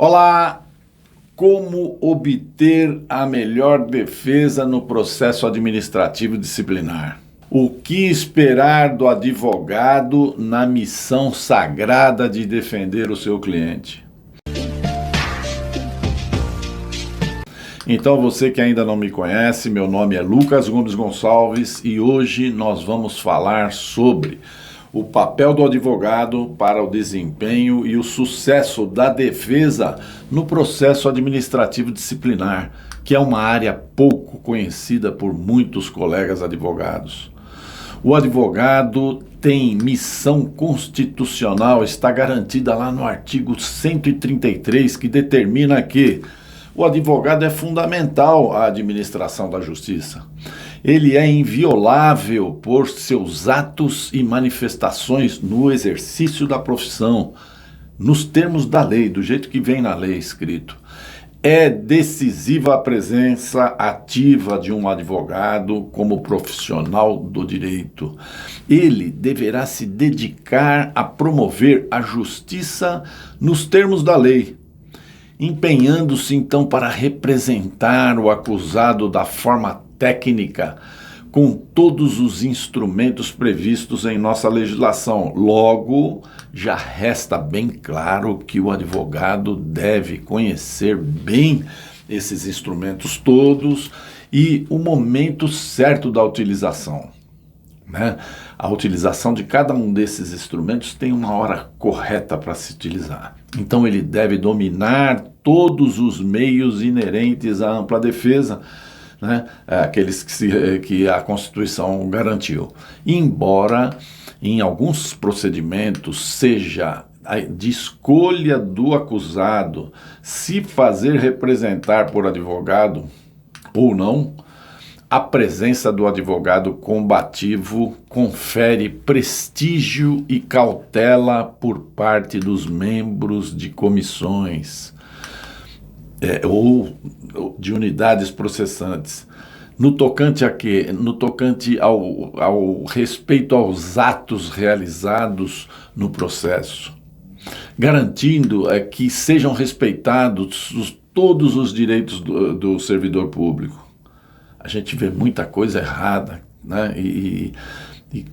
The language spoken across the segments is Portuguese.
Olá! Como obter a melhor defesa no processo administrativo disciplinar? O que esperar do advogado na missão sagrada de defender o seu cliente? Então, você que ainda não me conhece, meu nome é Lucas Gomes Gonçalves e hoje nós vamos falar sobre o papel do advogado para o desempenho e o sucesso da defesa no processo administrativo disciplinar, que é uma área pouco conhecida por muitos colegas advogados. O advogado tem missão constitucional, está garantida lá no artigo 133, que determina que o advogado é fundamental à administração da justiça. Ele é inviolável por seus atos e manifestações no exercício da profissão, nos termos da lei, do jeito que vem na lei escrito. É decisiva a presença ativa de um advogado como profissional do direito. Ele deverá se dedicar a promover a justiça nos termos da lei, empenhando-se então para representar o acusado da forma técnica, com todos os instrumentos previstos em nossa legislação. Logo, já resta bem claro que o advogado deve conhecer bem esses instrumentos todos e o momento certo da utilização. A utilização de cada um desses instrumentos tem uma hora correta para se utilizar. Então ele deve dominar todos os meios inerentes à ampla defesa, aqueles que a Constituição garantiu. Embora em alguns procedimentos seja de escolha do acusado se fazer representar por advogado ou não, a presença do advogado combativo confere prestígio e cautela por parte dos membros de comissões ou de unidades processantes. No tocante a quê? No tocante ao respeito aos atos realizados no processo, garantindo que sejam respeitados todos os direitos do servidor público. A gente vê muita coisa errada, e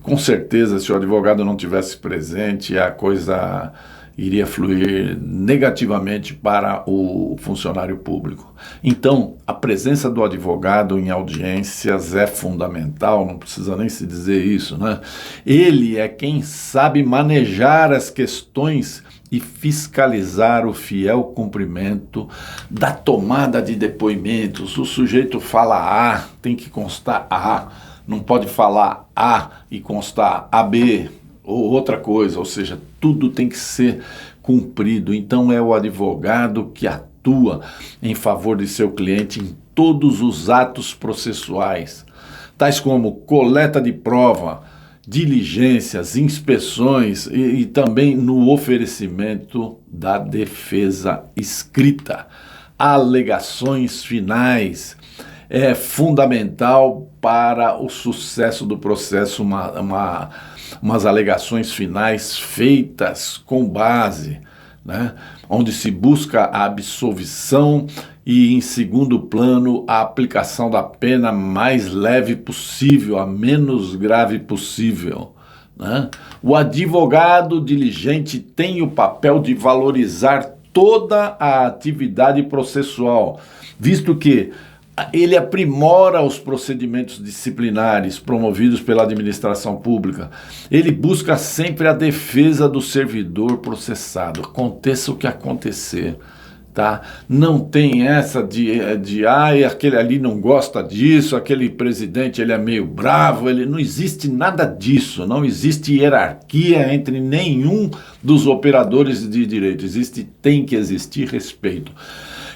com certeza, se o advogado não tivesse presente, a coisa iria fluir negativamente para o funcionário público. Então, a presença do advogado em audiências é fundamental, não precisa nem se dizer isso, Ele é quem sabe manejar as questões e fiscalizar o fiel cumprimento da tomada de depoimentos. O sujeito fala A, tem que constar A, não pode falar A e constar AB ou outra coisa, ou seja, tudo tem que ser cumprido. Então é o advogado que atua em favor de seu cliente em todos os atos processuais, tais como coleta de prova, diligências, inspeções e também no oferecimento da defesa escrita. Alegações finais. É fundamental para o sucesso do processo umas alegações finais feitas com base, onde se busca a absolvição e, em segundo plano, a aplicação da pena mais leve possível, a menos grave possível. O advogado diligente tem o papel de valorizar toda a atividade processual, visto que ele aprimora os procedimentos disciplinares promovidos pela administração pública. Ele busca sempre a defesa do servidor processado, aconteça o que acontecer. Não tem essa de aquele ali não gosta disso, aquele presidente ele é meio bravo, não existe nada disso, não existe hierarquia entre nenhum dos operadores de direito, tem que existir respeito.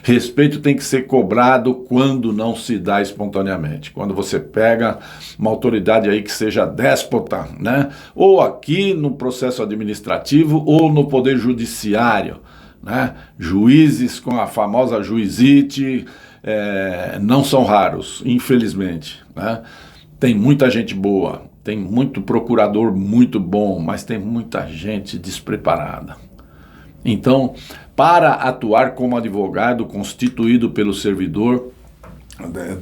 Respeito tem que ser cobrado quando não se dá espontaneamente. Quando você pega uma autoridade aí que seja déspota, ou aqui no processo administrativo ou no poder judiciário, Juízes com a famosa juizite não são raros, infelizmente, Tem muita gente boa, tem muito procurador muito bom, mas tem muita gente despreparada. Então, para atuar como advogado constituído pelo servidor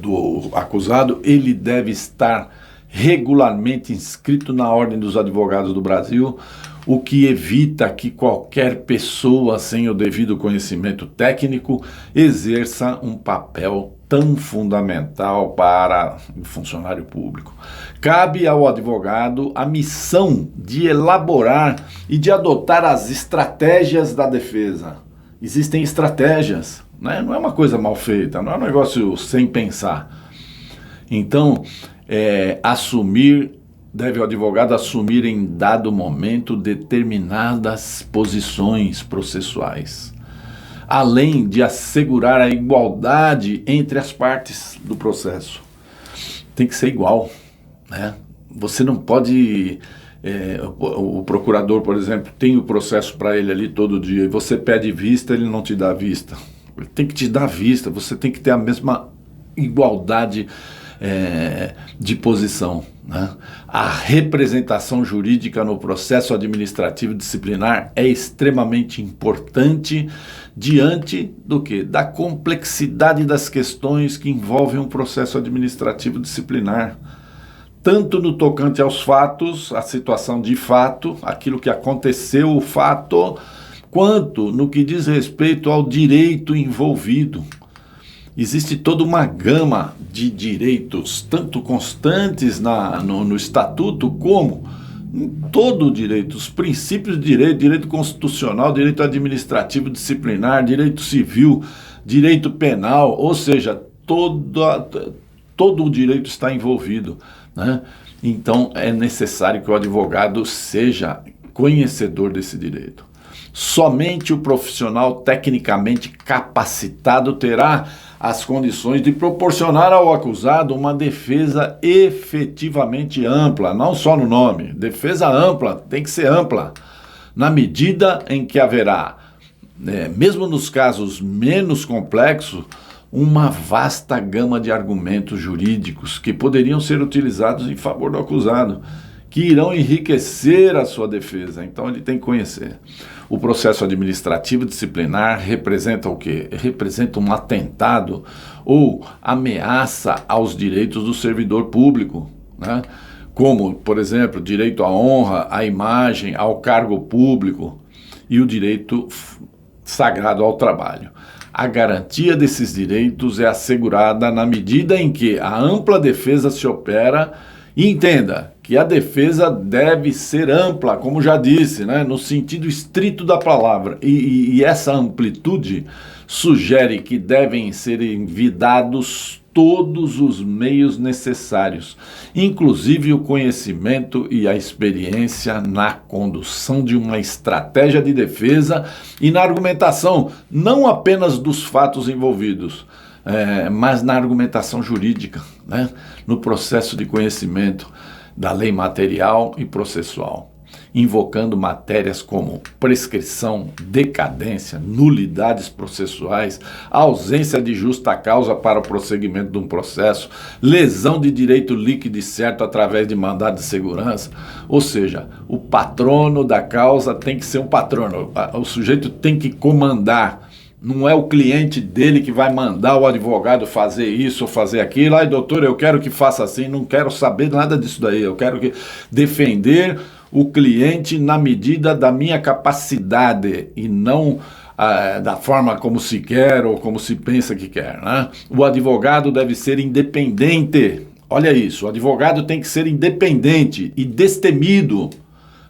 do acusado, ele deve estar regularmente inscrito na Ordem dos Advogados do Brasil, o que evita que qualquer pessoa sem o devido conhecimento técnico exerça um papel tão fundamental para o funcionário público. Cabe ao advogado a missão de elaborar e de adotar as estratégias da defesa. Existem estratégias, né? Não é uma coisa mal feita, não é um negócio sem pensar. Então, deve o advogado assumir em dado momento determinadas posições processuais, além de assegurar a igualdade entre as partes do processo. Tem que ser igual, né? Você não pode... o procurador, por exemplo, tem o processo para ele ali todo dia, e você pede vista, ele não te dá vista. Ele tem que te dar vista, você tem que ter a mesma igualdade de posição, né? A representação jurídica no processo administrativo disciplinar é extremamente importante diante do quê? Da complexidade das questões que envolvem um processo administrativo disciplinar. Tanto no tocante aos fatos, a situação de fato, aquilo que aconteceu, o fato, quanto no que diz respeito ao direito envolvido. Existe toda uma gama de direitos, tanto constantes no Estatuto, como em todo o direito, os princípios de direito, direito constitucional, direito administrativo disciplinar, direito civil, direito penal, ou seja, todo o direito está envolvido, né? Então é necessário que o advogado seja conhecedor desse direito. Somente o profissional tecnicamente capacitado terá as condições de proporcionar ao acusado uma defesa efetivamente ampla, não só no nome. Defesa ampla tem que ser ampla, na medida em que haverá, mesmo nos casos menos complexos, uma vasta gama de argumentos jurídicos que poderiam ser utilizados em favor do acusado, que irão enriquecer a sua defesa. Então ele tem que conhecer. O processo administrativo disciplinar representa o quê? Representa um atentado ou ameaça aos direitos do servidor público, né? Como, por exemplo, direito à honra, à imagem, ao cargo público e o direito sagrado ao trabalho. A garantia desses direitos é assegurada na medida em que a ampla defesa se opera. E entenda que a defesa deve ser ampla, como já disse, né, no sentido estrito da palavra. E essa amplitude sugere que devem ser envidados todos os meios necessários, inclusive o conhecimento e a experiência na condução de uma estratégia de defesa e na argumentação, não apenas dos fatos envolvidos, mas na argumentação jurídica, né? No processo de conhecimento da lei material e processual, invocando matérias como prescrição, decadência, nulidades processuais, ausência de justa causa para o prosseguimento de um processo, lesão de direito líquido e certo através de mandado de segurança. Ou seja, o patrono da causa tem que ser um patrono, o sujeito tem que comandar. Não é o cliente dele que vai mandar o advogado fazer isso ou fazer aquilo. Ai, doutor, eu quero que faça assim, não quero saber nada disso daí. Eu quero defender o cliente na medida da minha capacidade e não da forma como se quer ou como se pensa que quer, né? O advogado deve ser independente. Olha isso, o advogado tem que ser independente e destemido.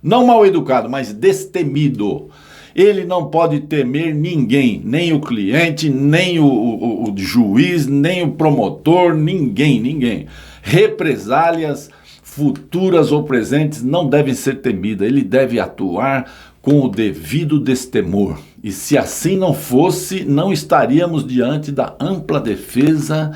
Não mal educado, mas destemido. Ele não pode temer ninguém, nem o cliente, nem o juiz, nem o promotor, ninguém. Represálias futuras ou presentes não devem ser temidas. Ele deve atuar com o devido destemor. E se assim não fosse, não estaríamos diante da ampla defesa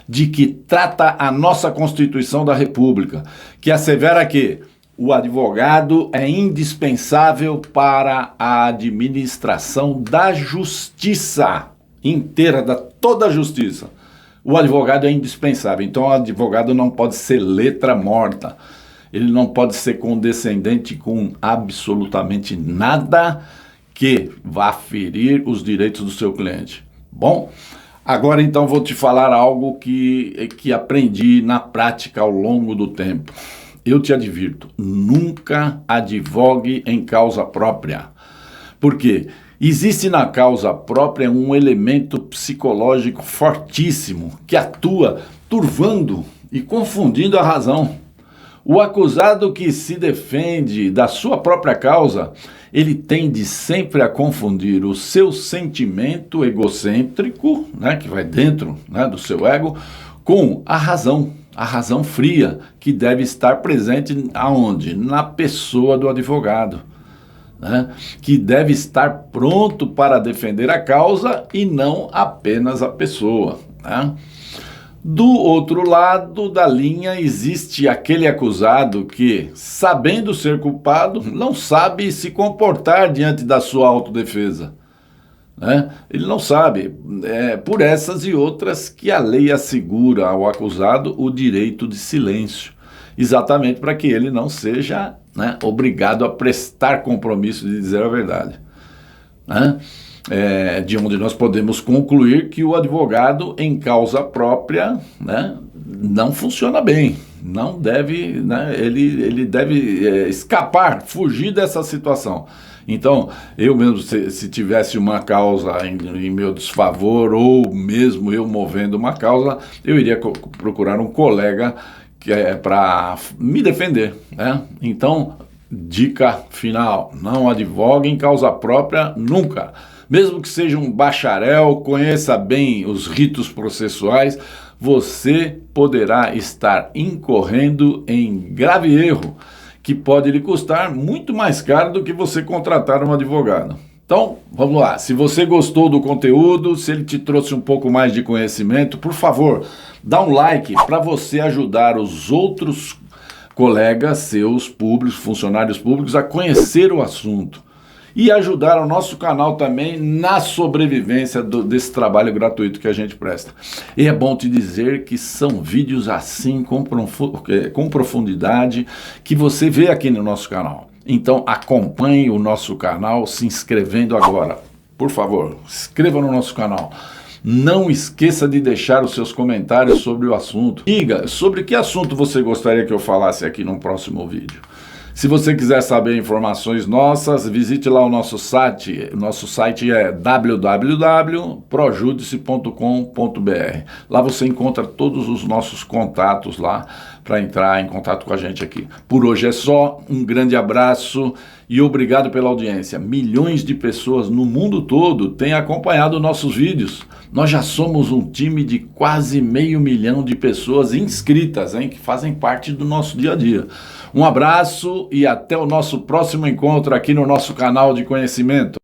de que trata a nossa Constituição da República, que assevera que o advogado é indispensável para a administração da justiça inteira, da toda a justiça. O advogado é indispensável, então o advogado não pode ser letra morta, ele não pode ser condescendente com absolutamente nada que vá ferir os direitos do seu cliente. Bom, agora então vou te falar algo que aprendi na prática ao longo do tempo. Eu te advirto, nunca advogue em causa própria. Por quê? Existe na causa própria um elemento psicológico fortíssimo que atua turvando e confundindo a razão. O acusado que se defende da sua própria causa, ele tende sempre a confundir o seu sentimento egocêntrico, que vai dentro, do seu ego, com a razão fria, que deve estar presente aonde? Na pessoa do advogado, que deve estar pronto para defender a causa e não apenas a pessoa. Do outro lado da linha existe aquele acusado que, sabendo ser culpado, não sabe se comportar diante da sua autodefesa. Ele não sabe. Por essas e outras que a lei assegura ao acusado o direito de silêncio, exatamente para que ele não seja obrigado a prestar compromisso de dizer a verdade. De onde nós podemos concluir que o advogado em causa própria não funciona bem, não deve, ele deve escapar, fugir dessa situação. Então, eu mesmo, se tivesse uma causa em meu desfavor, ou mesmo eu movendo uma causa, eu iria procurar um colega para me defender. Então, dica final, não advogue em causa própria nunca. Mesmo que seja um bacharel, conheça bem os ritos processuais, você poderá estar incorrendo em grave erro, que pode lhe custar muito mais caro do que você contratar um advogado. Então, vamos lá. Se você gostou do conteúdo, se ele te trouxe um pouco mais de conhecimento, por favor, dá um like para você ajudar os outros colegas seus públicos, funcionários públicos, a conhecer o assunto e ajudar o nosso canal também na sobrevivência desse trabalho gratuito que a gente presta. E é bom te dizer que são vídeos assim, com profundidade, que você vê aqui no nosso canal. Então acompanhe o nosso canal se inscrevendo agora. Por favor, inscreva no nosso canal. Não esqueça de deixar os seus comentários sobre o assunto. Diga sobre que assunto você gostaria que eu falasse aqui no próximo vídeo. Se você quiser saber informações nossas, visite lá o nosso site. O nosso site é www.projudice.com.br. Lá você encontra todos os nossos contatos lá para entrar em contato com a gente aqui. Por hoje é só, um grande abraço e obrigado pela audiência. Milhões de pessoas no mundo todo têm acompanhado nossos vídeos. Nós já somos um time de quase 500 mil de pessoas inscritas, que fazem parte do nosso dia a dia. Um abraço e até o nosso próximo encontro aqui no nosso canal de conhecimento.